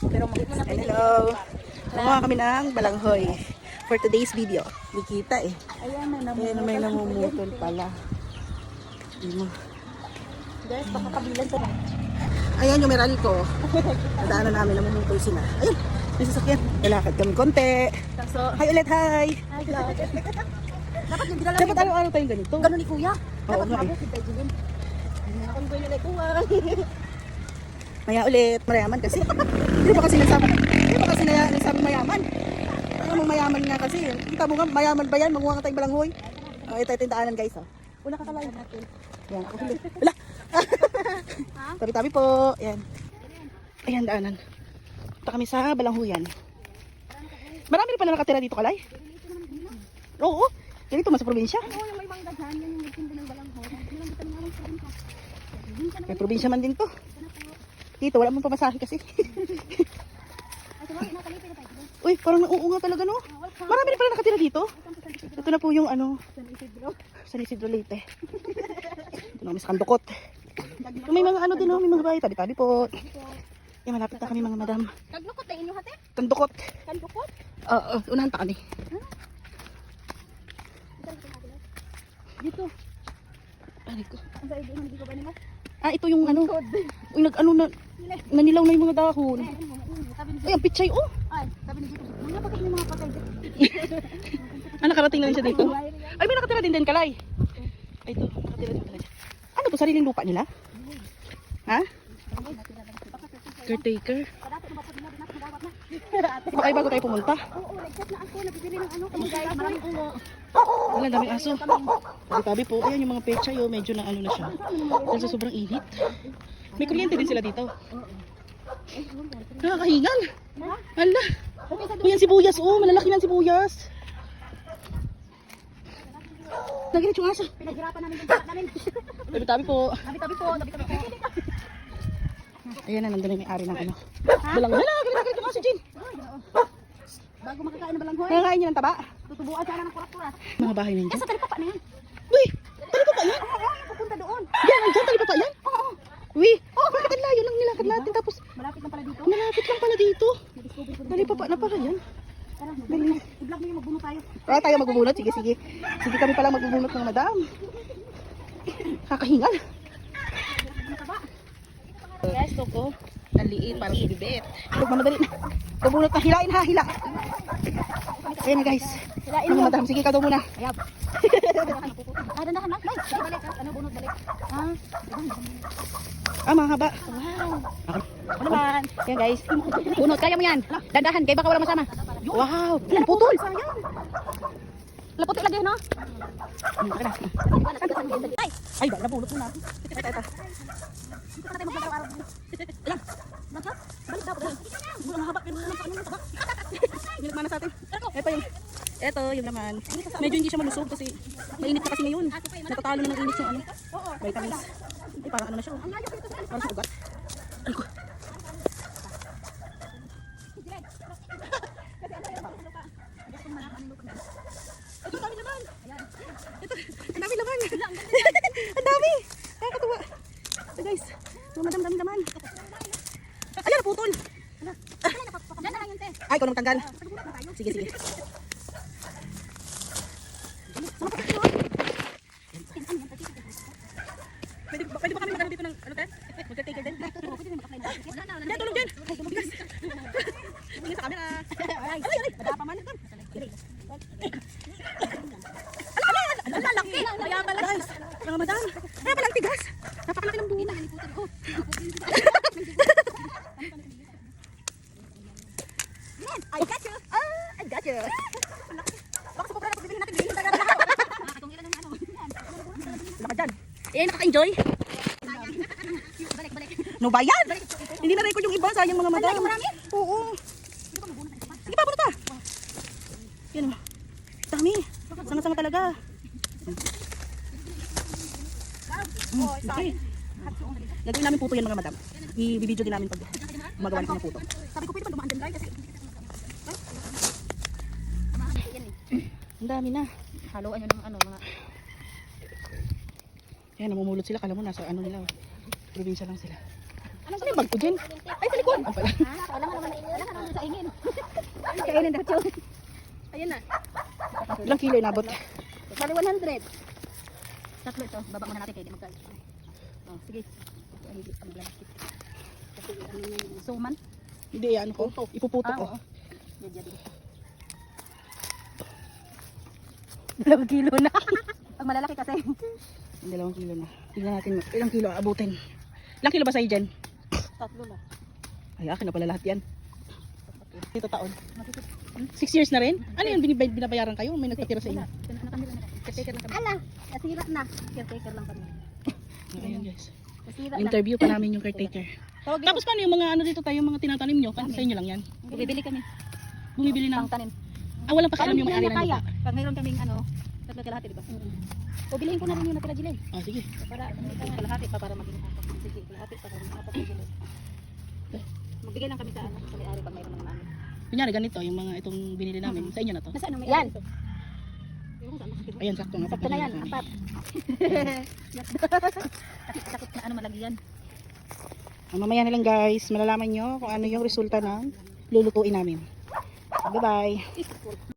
Pero hello. Kumuha kami ng balanghoy for today's video. Hindi kita eh. Ayan na Ayan, may namumutol pala. Guys, baka kabilan to na. Ayan yung meral ko. Nadaanan namin, namumutol sila. Ayun, may sasakyan. Lalakad kami konti. So, Hi ulit, hi! ay, vlog. Dapat yung dinala Dapat araw-araw tayong ganito. Ganun ni Kuya. Oo Dapat nga eh. mabukid tayo din. Ako yung nila Kuya. Maya ulit, mayaman kasi. Hindi pa kasi nagsabing mayaman. Ano mong mayaman nga kasi. Kita mo nga, mayaman ba yan? Manguha ka tayong balanghoy. Ito yung daanan guys. Una kakalayo natin. Yan, ako huli. Wala! Tabi-tabi po. Yan. Ayan, daanan. Punta kami sa balanghuyan. Marami rin pala nakatira dito, Kalay? Oo. Ganito man sa probinsya. Oo, yung may mangga dyan. Yan yung nagtindi ng balanghoy. Yung kita naman sa probinsya. May probinsya man din to. Dito, wala mong pamasahe kasi. Uy, parang oo nga talaga, no? Marami rin pala nakatira dito. Ito na po yung ano, San Isidro Leyte. Ito na kami sa Kandukot. May mga ano din, no? May mga bahay. Tabi-tabi po. Yan, malapit na kami mga madam. Kaglukot na inyo hati? Kandukot. Kandukot? Unahan pa kami. Dito. Ano ko? Ang sa idea, hindi ko ba nila? Ito yung ano. Yung nag-ano na, nanilaw na yung mga dahon. Sabi ni Ay, ang pichay, oh. Ay, sabi ni Dito. Mga bakit may mga patay dito? Nakarating na rin siya dito. Ay, may nakatira din Kalay. Ay, ito, nakatira din pala dyan. Ano to, sariling lupa nila? Ha? Caretaker? Baka bago tayo pumunta. Oo, nag-chat na ako. Nagbibili ng ano. Guys, maraming ulo. Wala, daming aso. Tabi-tabi po. Ayan yung mga pechay, oh. Medyo na ano na siya. Dahil sa sobrang init. May kuryente din sila dito. Nakakahingal. Hala. Uy, yan sibuyas, oh. Malalaki na sibuyas. Naginit yung aso. Pinaghirapan namin yung namin. Tabi-tabi po. Tabi-tabi po. Tabi-tabi po. Ayan na, nandun na yung may-ari ng ano. Balang, hala, ginagalit yung aso, Jin. Bago makakain ng balanghoy. Nakakain niya ng taba. Tutubuan sana ng kurat-kurat. Mga bahay na Eh, yun. sa talipapa na yan. Uy, tali pa pa yan? Oo, pupunta doon. Yan, nandyan, tali pa pa yan? Oo. Uy, bakit ang layo lang nilakad natin tapos Malapit lang pala dito. malapit lang pala dito. Discover ko Tali pa pa na pala yan. Tara, Dali. i-vlog mo yung magbuno tayo. Wala tayo magbubunot. Sige, sige. Sige kami pala magbubunot ng madam. Kakahingal. Resto ko. Naliit para sa bibet. Huwag madali na. Bubunot na. Hilain ha, hila. Ayan guys. Hilain Mga madam, sige ka daw muna. Ayab. Dandahan lang. May, balik. Ano, bunot balik. Mga haba. Ano naman? Yan guys. Bunot, kaya mo yan. Dandahan, kaya baka wala masama. Wow. Yan, putol. Laputi lagi, no? Ay, ba, nabunot mo na. Ito na tayo magdaraw-araw. Ayan. Balik daw. Bulang haba. Nilagmana sa atin. Ito yung laman. Medyo hindi siya malusog kasi mainit na kasi ngayon. Natatalo na ng init yung ano. Vitamins. Ay, parang ano na siya. Parang sa ugat. Ay ko. Ito, ang dami laman. Ito, ang dami laman. Ang dami. Nakakatuwa. Ito guys. Mga madam, dami laman. Ayan, putol. Diyan na lang yun, te. Ay, ikaw na magtanggal. Sige, sige. Pwede ba kami magano dito ng ano, Ted? Magka-taker din? Yan, tulog dyan. Tingin sa camera. Ay, madapa man. Ala, laki. Kaya pala, guys. Mga madam. Kaya pala ang tigas. Napakalaki ng buo. I got you. I got you. Baka sa pupera, pagbibili natin, bilhin talaga lahat. Nakakatunggilan ng ano. Laka dyan. Eh, nakaka-enjoy. Balik. No bayan. Hindi na record yung iba, sayang mga madam. Marami? Oo. Sige pa, bunot pa. Yan o. Dami. Sanga-sanga talaga. Okay. Gagawin namin puto yan mga madam. I-video din namin pag gumagawa natin ng puto. Sabi ko, pwede pa dumaan dyan, guys. Kasi Ang dami na. haluan nyo ng ano, mga... Yan, namumulot sila. Kala mo nasa ano nila. Probinsya lang sila. Anong Ano yung bag ko dyan? Ay, sa likod. Ang pala. Wala nga naman sa ingin. Kainin daw siya. Ayun na. Ilang kilo inabot? Bali 100. Tatlo ito. Baba muna natin kaya di magkal. Oh, sige. Kasi ano yung suman. Hindi, ano ko? Ipuputo ko. Oo. Dalawang kilo na. Pag malalaki kasi. 2 kilo na. Tingnan natin ilang kilo abutin. Ilang kilo ba sa'yo dyan? Tatlo na. Ay, akin na pala lahat yan. Dito taon. 6 years na rin? Ano yun? Binabayaran kayo? May nagpatira sa inyo? Caretaker lang kami. Ala, nasira na. Caretaker lang kami. Ayan guys. Nasira na. Interview pa namin yung caretaker. Tapos paano yung mga ano dito tayo, mga tinatanim nyo? Sa inyo lang yan? Bumibili kami. Bumibili ng... Pang tanim. Ah, walang pakialam yung may-ari ng lupa. Pag mayroon kaming ano, tatlo kalahati, di ba? O bilhin ko na rin yung natira Jilay. Ah, sige. Para kalahati pa para maging apat. Sige, kalahati pa para maging apat na Jilay. Magbigay lang kami sa ano, sa may-ari pag mayroon ng namin. Kunyari ganito, yung mga itong binili namin. Sa inyo na to? Nasaan ang may-ari? Yan. Ayan, sakto nga. Sakto na yan, apat. Sakit na ano malagyan. Mamaya na lang guys, malalaman nyo kung ano yung resulta ng lulutuin namin. Bye-bye.